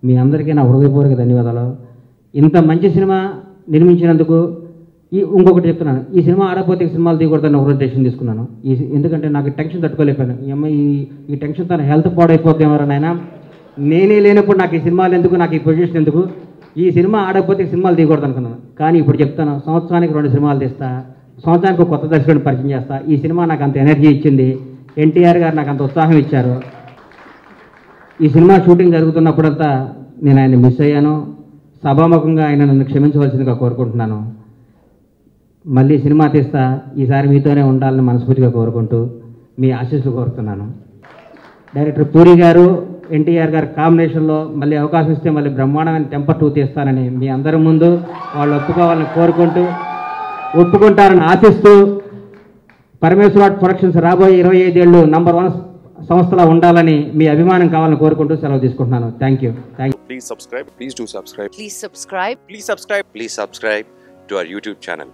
మీ అందరికీ నా హృదయపూర్వక ధన్యవాదాలు. ఇంత మంచి సినిమా నిర్మించినందుకు ఇంకొకటి చెప్తున్నాను, ఈ సినిమా ఆడకపోతే సినిమాలు తీయకూడదని ఒకరోజు డెసిషన్ తీసుకున్నాను. ఎందుకంటే నాకు టెన్షన్ తట్టుకోలేకపోయాను. ఈ అమ్మాయి ఈ టెన్షన్ తన హెల్త్ పాడైపోతేమో నాయన, నేనే లేనప్పుడు నాకు ఈ సినిమాలు ఎందుకు, నాకు ఈ పొజిషన్ ఎందుకు, ఈ సినిమా ఆడకపోతే సినిమాలు తీయకూడదు అనుకున్నాను. కానీ ఇప్పుడు చెప్తాను, సంవత్సరానికి 2 సినిమాలు తీస్తా, సంవత్సరానికి ఒక కొత్త దర్శకుడిని పరిచయం చేస్తా. ఈ సినిమా నాకు అంత ఎనర్జీ ఇచ్చింది, ఎన్టీఆర్ గారు నాకు అంత ఉత్సాహం ఇచ్చారు. ఈ సినిమా షూటింగ్ జరుగుతున్నప్పుడంతా నేను ఆయన మిస్ అయ్యాను. సభాముఖంగా ఆయన నన్ను క్షమించవలసిందిగా కోరుకుంటున్నాను. మళ్ళీ సినిమా తీస్తా, ఈసారి మీతోనే ఉండాలని మనస్ఫూర్తిగా కోరుకుంటూ మీ ఆశీస్సులు కోరుతున్నాను. డైరెక్టర్ పూరి గారు, ఎన్టీఆర్ గారు కాంబినేషన్లో మళ్ళీ అవకాశం ఇస్తే మళ్ళీ బ్రహ్మాండమైన టెంపర్ 2 తీస్తానని మీ అందరి ముందు వాళ్ళు ఒప్పుకోవాలని కోరుకుంటూ, ఒప్పుకుంటారని ఆశిస్తూ, పరమేశ్వర ప్రొడక్షన్స్ రాబోయే 25 ఏళ్ళు నంబర్ 1 సంస్థలా ఉండాలని మీ అభిమానం కావాలని కోరుకుంటూ సెలవు తీసుకుంటున్నాను. Thank you. Please subscribe. Please do subscribe. Please subscribe. Please subscribe. Please subscribe to our YouTube channel.